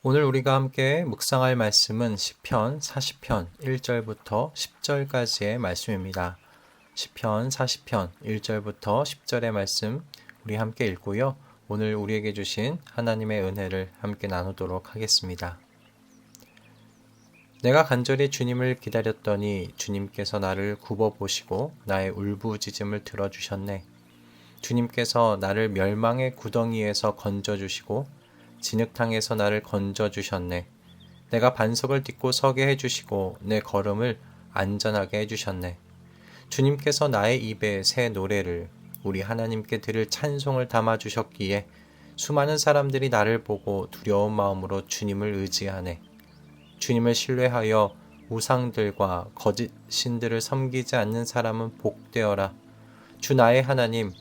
오늘 우리가 함께 묵상할 말씀은 시편 40편 1절부터 10절까지의 말씀입니다. 시편 40편 1절부터 10절의 말씀 우리 함께 읽고요. 오늘 우리에게 주신 하나님의 은혜를 함께 나누도록 하겠습니다. 내가 간절히 주님을 기다렸더니 주님께서 나를 굽어보시고 나의 울부짖음을 들어주셨네. 주님께서 나를 멸망의 구덩이에서 건져주시고 진흙탕에서 나를 건져주셨네. 내가 반석을 딛고 서게 해주시고 내 걸음을 안전하게 해주셨네. 주님께서 나의 입에 새 노래를 우리 하나님께 드릴 찬송을 담아주셨기에 수많은 사람들이 나를 보고 두려운 마음으로 주님을 의지하네. 주님을 신뢰하여 우상들과 거짓 신들을 섬기지 않는 사람은 복되어라. 주 나의 하나님,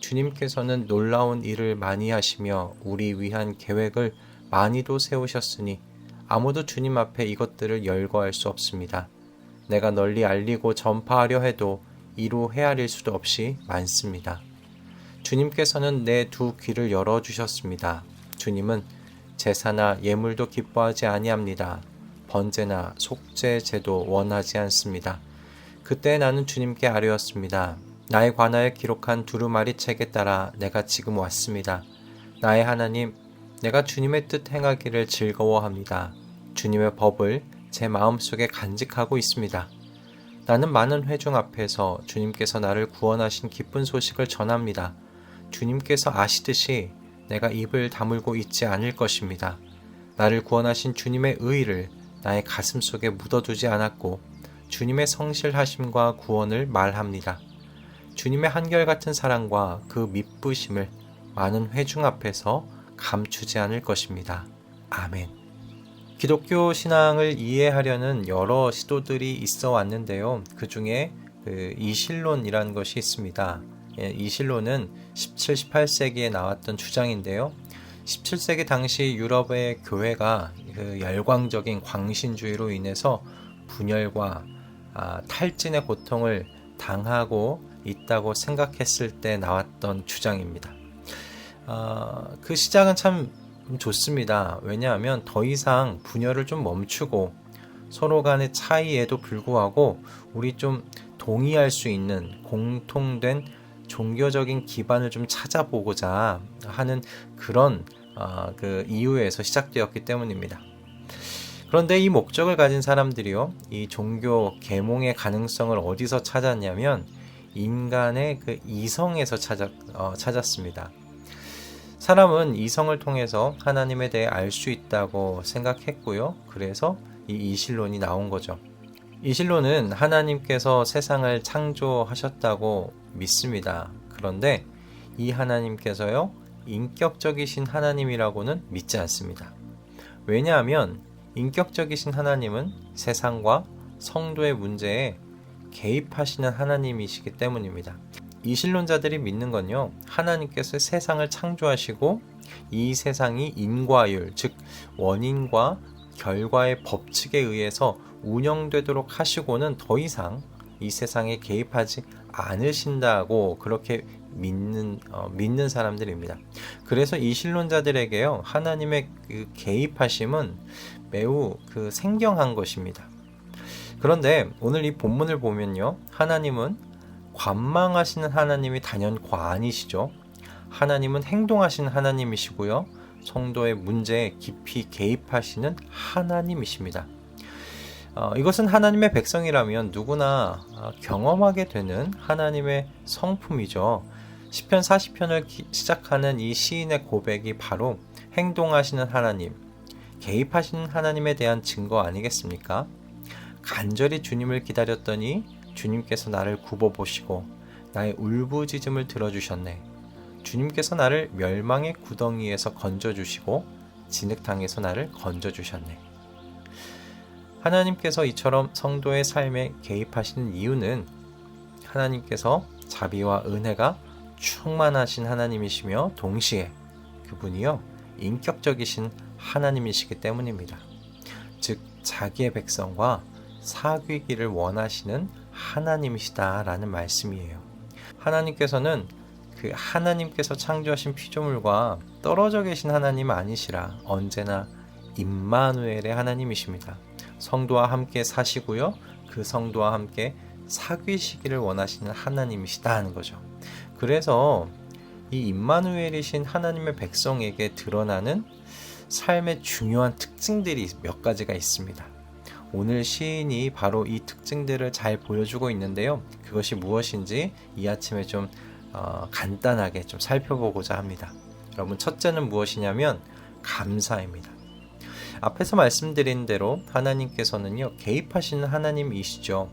주님께서는 놀라운 일을 많이 하시며 우리 위한 계획을 많이도 세우셨으니 아무도 주님 앞에 이것들을 열거할 수 없습니다. 내가 널리 알리고 전파하려 해도 이루 헤아릴 수도 없이 많습니다. 주님께서는 내 두 귀를 열어주셨습니다. 주님은 제사나 예물도 기뻐하지 아니합니다. 번제나 속죄 제도 원하지 않습니다. 그때 나는 주님께 아뢰었습니다. 나에 관하여 기록한 두루마리 책에 따라 내가 지금 왔습니다. 나의 하나님, 내가 주님의 뜻 행하기를 즐거워합니다. 주님의 법을 제 마음속에 간직하고 있습니다. 나는 많은 회중 앞에서 주님께서 나를 구원하신 기쁜 소식을 전합니다. 주님께서 아시듯이 내가 입을 다물고 있지 않을 것입니다. 나를 구원하신 주님의 의의를 나의 가슴 속에 묻어두지 않았고 주님의 성실하심과 구원을 말합니다. 주님의 한결같은 사랑과 그 미쁘심을 많은 회중 앞에서 감추지 않을 것입니다. 아멘. 기독교 신앙을 이해하려는 여러 시도들이 있어 왔는데요. 그 중에 이실론이라는 것이 있습니다. 이실론은 17, 18세기에 나왔던 주장인데요. 17세기 당시 유럽의 교회가 그 열광적인 광신주의로 인해서 분열과 탈진의 고통을 당하고 있다고 생각했을 때 나왔던 주장입니다. 그 시작은 참 좋습니다. 왜냐하면 더 이상 분열을 좀 멈추고 서로 간의 차이에도 불구하고 우리 좀 동의할 수 있는 공통된 종교적인 기반을 좀 찾아보고자 하는 그런 그 이유에서 시작되었기 때문입니다. 그런데 이 목적을 가진 사람들이요, 이 종교 계몽의 가능성을 어디서 찾았냐면 인간의 그 이성에서 찾았습니다. 사람은 이성을 통해서 하나님에 대해 알 수 있다고 생각했고요. 그래서 이 이실론이 나온 거죠. 이실론은 하나님께서 세상을 창조하셨다고 믿습니다. 그런데 이 하나님께서요, 인격적이신 하나님이라고는 믿지 않습니다. 왜냐하면 인격적이신 하나님은 세상과 성도의 문제에 개입하시는 하나님이시기 때문입니다. 이실론자들이 믿는 건요, 하나님께서 세상을 창조하시고 이 세상이 인과율, 즉 원인과 결과의 법칙에 의해서 운영되도록 하시고는 더 이상 이 세상에 개입하지 않으신다고 그렇게 믿는 사람들입니다. 그래서 이실론자들에게요, 하나님의 그 개입하심은 매우 생경한 것입니다. 그런데 오늘 이 본문을 보면요, 하나님은 관망하시는 하나님이 단연과 아니시죠. 하나님은 행동하시는 하나님이시고요, 성도의 문제에 깊이 개입하시는 하나님이십니다. 이것은 하나님의 백성이라면 누구나 경험하게 되는 하나님의 성품이죠. 시편 40편을 시작하는 이 시인의 고백이 바로 행동하시는 하나님, 개입하시는 하나님에 대한 증거 아니겠습니까? 간절히 주님을 기다렸더니 주님께서 나를 굽어보시고 나의 울부짖음을 들어주셨네. 주님께서 나를 멸망의 구덩이에서 건져주시고 진흙탕에서 나를 건져주셨네. 하나님께서 이처럼 성도의 삶에 개입하시는 이유는 하나님께서 자비와 은혜가 충만하신 하나님이시며 동시에 그분이요, 인격적이신 하나님이시기 때문입니다. 즉 자기의 백성과 사귀기를 원하시는 하나님이시다라는 말씀이에요. 하나님께서는 그 하나님께서 창조하신 피조물과 떨어져 계신 하나님 아니시라 언제나 임마누엘의 하나님이십니다. 성도와 함께 사시고요. 그 성도와 함께 사귀시기를 원하시는 하나님이시다 하는 거죠. 그래서 이 임마누엘이신 하나님의 백성에게 드러나는 삶의 중요한 특징들이 몇 가지가 있습니다. 오늘 시인이 바로 이 특징들을 잘 보여주고 있는데요. 그것이 무엇인지 이 아침에 좀 간단하게 좀 살펴보고자 합니다. 여러분, 첫째는 무엇이냐면 감사입니다. 앞에서 말씀드린 대로 하나님께서는요, 개입하시는 하나님이시죠.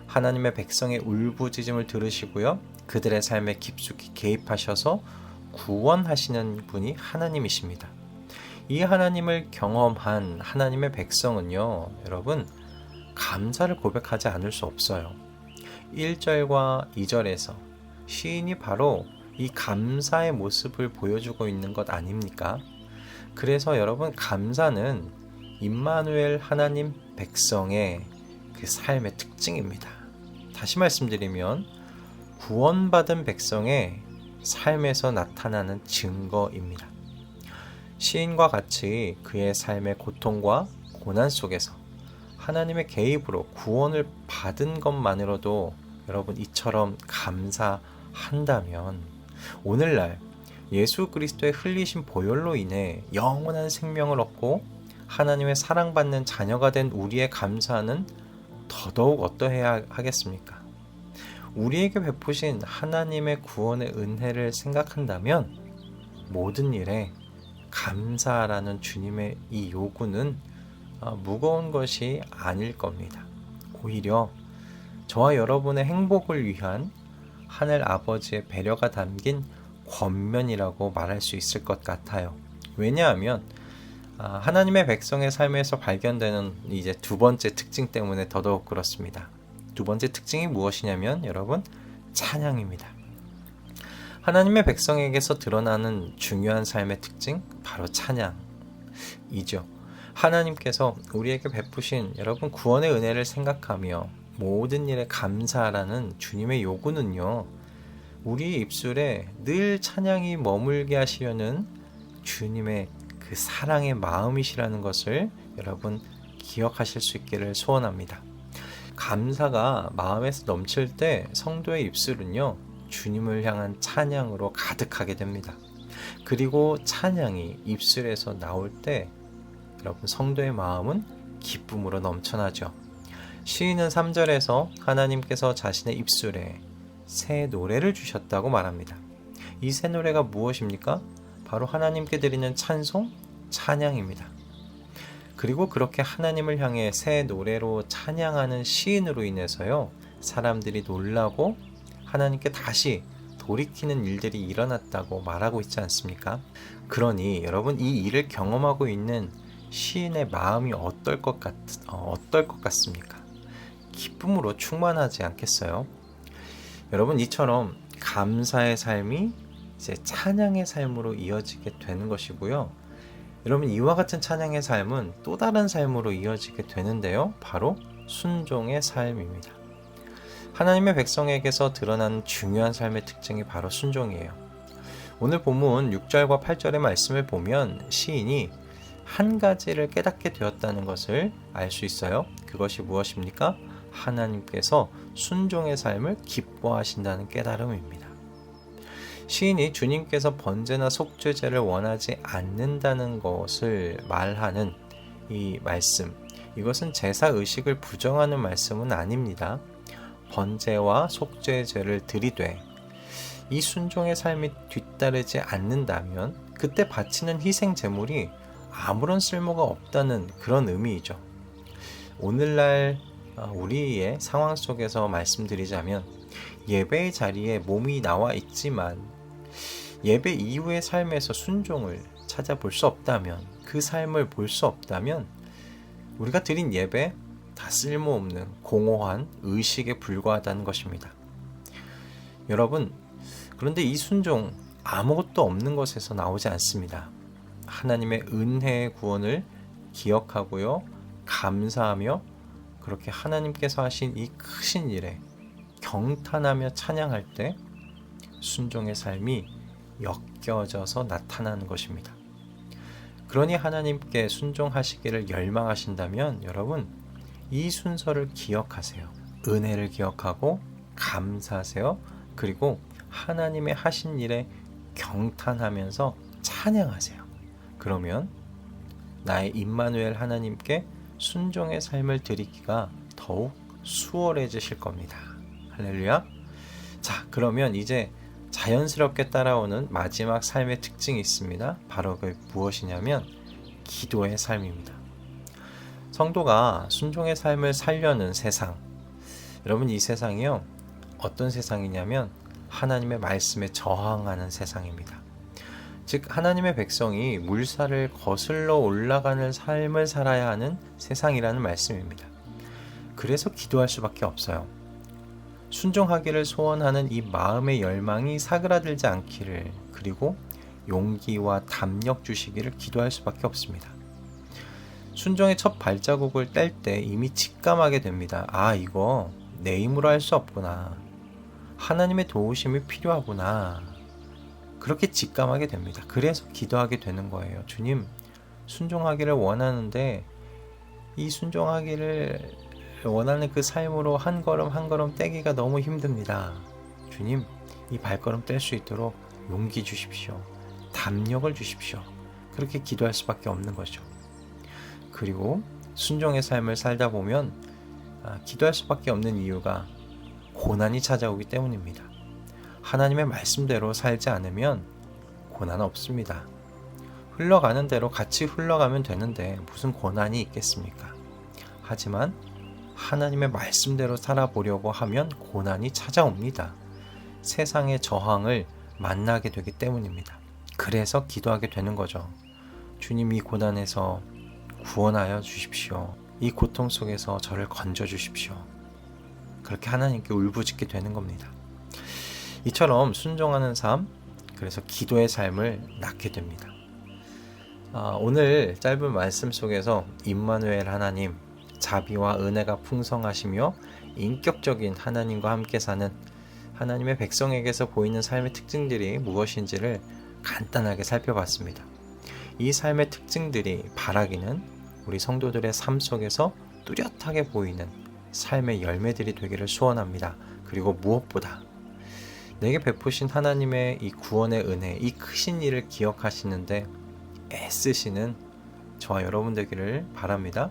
하나님의 백성의 울부짖음을 들으시고요, 그들의 삶에 깊숙이 개입하셔서 구원하시는 분이 하나님이십니다. 이 하나님을 경험한 하나님의 백성은요, 여러분, 감사를 고백하지 않을 수 없어요. 1절과 2절에서 시인이 바로 이 감사의 모습을 보여주고 있는 것 아닙니까? 그래서 여러분, 감사는 임마누엘 하나님 백성의 그 삶의 특징입니다. 다시 말씀드리면 구원받은 백성의 삶에서 나타나는 증거입니다. 시인과 같이 그의 삶의 고통과 고난 속에서 하나님의 개입으로 구원을 받은 것만으로도 여러분 이처럼 감사한다면 오늘날 예수 그리스도의 흘리신 보혈로 인해 영원한 생명을 얻고 하나님의 사랑받는 자녀가 된 우리의 감사는 더더욱 어떠해야 하겠습니까? 우리에게 베푸신 하나님의 구원의 은혜를 생각한다면 모든 일에 감사라는 주님의 이 요구는 무거운 것이 아닐 겁니다. 오히려 저와 여러분의 행복을 위한 하늘 아버지의 배려가 담긴 권면이라고 말할 수 있을 것 같아요. 왜냐하면 하나님의 백성의 삶에서 발견되는 이제 두 번째 특징 때문에 더더욱 그렇습니다. 두 번째 특징이 무엇이냐면 여러분, 찬양입니다. 하나님의 백성에게서 드러나는 중요한 삶의 특징, 바로 찬양이죠. 하나님께서 우리에게 베푸신 여러분 구원의 은혜를 생각하며 모든 일에 감사하라는 주님의 요구는요, 우리 입술에 늘 찬양이 머물게 하시려는 주님의 그 사랑의 마음이시라는 것을 여러분 기억하실 수 있기를 소원합니다. 감사가 마음에서 넘칠 때 성도의 입술은요, 주님을 향한 찬양으로 가득하게 됩니다. 그리고 찬양이 입술에서 나올 때 여러분 성도의 마음은 기쁨으로 넘쳐나죠. 시인은 3절에서 하나님께서 자신의 입술에 새 노래를 주셨다고 말합니다. 이 새 노래가 무엇입니까? 바로 하나님께 드리는 찬송, 찬양입니다. 그리고 그렇게 하나님을 향해 새 노래로 찬양하는 시인으로 인해서요, 사람들이 놀라고 하나님께 다시 돌이키는 일들이 일어났다고 말하고 있지 않습니까? 그러니 여러분, 이 일을 경험하고 있는 시인의 마음이 어떨 것 같습니까? 기쁨으로 충만하지 않겠어요? 여러분, 이처럼 감사의 삶이 이제 찬양의 삶으로 이어지게 되는 것이고요. 여러분, 이와 같은 찬양의 삶은 또 다른 삶으로 이어지게 되는데요. 바로 순종의 삶입니다. 하나님의 백성에게서 드러나는 중요한 삶의 특징이 바로 순종이에요. 오늘 본문 6절과 8절의 말씀을 보면 시인이 한 가지를 깨닫게 되었다는 것을 알 수 있어요. 그것이 무엇입니까? 하나님께서 순종의 삶을 기뻐하신다는 깨달음입니다. 시인이 주님께서 번제나 속죄제를 원하지 않는다는 것을 말하는 이 말씀, 이것은 제사 의식을 부정하는 말씀은 아닙니다. 번제와 속죄제를 드리되 이 순종의 삶이 뒤따르지 않는다면 그때 바치는 희생 제물이 아무런 쓸모가 없다는 그런 의미이죠. 오늘날 우리의 상황 속에서 말씀드리자면 예배의 자리에 몸이 나와 있지만 예배 이후의 삶에서 순종을 찾아볼 수 없다면, 그 삶을 볼 수 없다면 우리가 드린 예배 다 쓸모없는 공허한 의식에 불과하다는 것입니다. 여러분, 그런데 이 순종 아무것도 없는 것에서 나오지 않습니다. 하나님의 은혜의 구원을 기억하고요, 감사하며 그렇게 하나님께서 하신 이 크신 일에 경탄하며 찬양할 때 순종의 삶이 엮여져서 나타나는 것입니다. 그러니 하나님께 순종하시기를 열망하신다면 여러분 이 순서를 기억하세요. 은혜를 기억하고 감사하세요. 그리고 하나님의 하신 일에 경탄하면서 찬양하세요. 그러면 나의 임마누엘 하나님께 순종의 삶을 드리기가 더욱 수월해지실 겁니다. 할렐루야. 자, 그러면 이제 자연스럽게 따라오는 마지막 삶의 특징이 있습니다. 바로 그 무엇이냐면 기도의 삶입니다. 성도가 순종의 삶을 살려는 세상, 여러분 이 세상이요 어떤 세상이냐면 하나님의 말씀에 저항하는 세상입니다. 즉 하나님의 백성이 물살을 거슬러 올라가는 삶을 살아야 하는 세상이라는 말씀입니다. 그래서 기도할 수밖에 없어요. 순종하기를 소원하는 이 마음의 열망이 사그라들지 않기를, 그리고 용기와 담력 주시기를 기도할 수밖에 없습니다. 순종의 첫 발자국을 뗄 때 이미 직감하게 됩니다. 아, 이거 내 힘으로 할 수 없구나. 하나님의 도우심이 필요하구나. 그렇게 직감하게 됩니다. 그래서 기도하게 되는 거예요. 주님, 순종하기를 원하는데 이 순종하기를 원하는 그 삶으로 한 걸음 한 걸음 떼기가 너무 힘듭니다. 주님, 이 발걸음 뗄 수 있도록 용기 주십시오. 담력을 주십시오. 그렇게 기도할 수밖에 없는 거죠. 그리고 순종의 삶을 살다 보면 기도할 수밖에 없는 이유가 고난이 찾아오기 때문입니다. 하나님의 말씀대로 살지 않으면 고난 없습니다. 흘러가는 대로 같이 흘러가면 되는데 무슨 고난이 있겠습니까? 하지만 하나님의 말씀대로 살아보려고 하면 고난이 찾아옵니다. 세상의 저항을 만나게 되기 때문입니다. 그래서 기도하게 되는 거죠. 주님, 이 고난에서 구원하여 주십시오. 이 고통 속에서 저를 건져 주십시오. 그렇게 하나님께 울부짖게 되는 겁니다. 이처럼 순종하는 삶, 그래서 기도의 삶을 낳게 됩니다. 오늘 짧은 말씀 속에서 임마누엘 하나님, 자비와 은혜가 풍성하시며 인격적인 하나님과 함께 사는 하나님의 백성에게서 보이는 삶의 특징들이 무엇인지를 간단하게 살펴봤습니다. 이 삶의 특징들이 바라기는 우리 성도들의 삶 속에서 뚜렷하게 보이는 삶의 열매들이 되기를 소원합니다. 그리고 무엇보다 내게 베푸신 하나님의 이 구원의 은혜, 이 크신 일을 기억하시는데 애쓰시는 저와 여러분 되기를 바랍니다.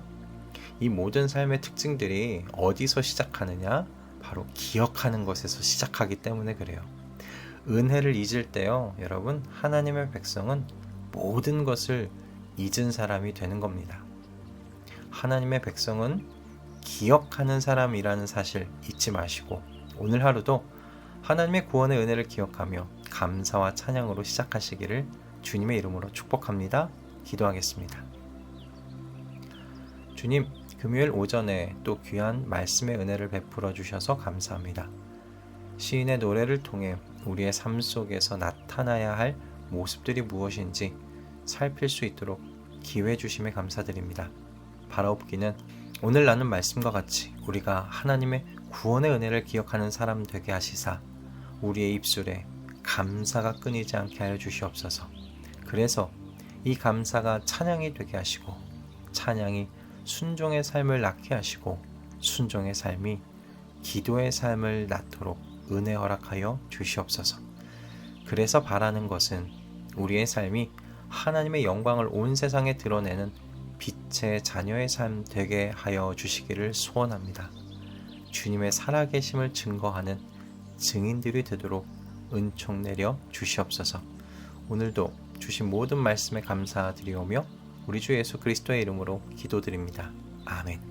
이 모든 삶의 특징들이 어디서 시작하느냐? 바로 기억하는 것에서 시작하기 때문에 그래요. 은혜를 잊을 때요, 여러분, 하나님의 백성은 모든 것을 잊은 사람이 되는 겁니다. 하나님의 백성은 기억하는 사람이라는 사실 잊지 마시고 오늘 하루도 하나님의 구원의 은혜를 기억하며 감사와 찬양으로 시작하시기를 주님의 이름으로 축복합니다. 기도하겠습니다. 주님, 금요일 오전에 또 귀한 말씀의 은혜를 베풀어 주셔서 감사합니다. 시인의 노래를 통해 우리의 삶 속에서 나타나야 할 모습들이 무엇인지 살필 수 있도록 기회 주심에 감사드립니다. 바라옵기는 오늘 나눈 말씀과 같이 우리가 하나님의 구원의 은혜를 기억하는 사람 되게 하시사 우리의 입술에 감사가 끊이지 않게 하여 주시옵소서. 그래서 이 감사가 찬양이 되게 하시고 찬양이 순종의 삶을 낳게 하시고 순종의 삶이 기도의 삶을 낳도록 은혜 허락하여 주시옵소서. 그래서 바라는 것은 우리의 삶이 하나님의 영광을 온 세상에 드러내는 빛의 자녀의 삶 되게 하여 주시기를 소원합니다. 주님의 살아계심을 증거하는 증인들이 되도록 은총 내려 주시옵소서. 오늘도 주신 모든 말씀에 감사드리오며 우리 주 예수 그리스도의 이름으로 기도드립니다. 아멘.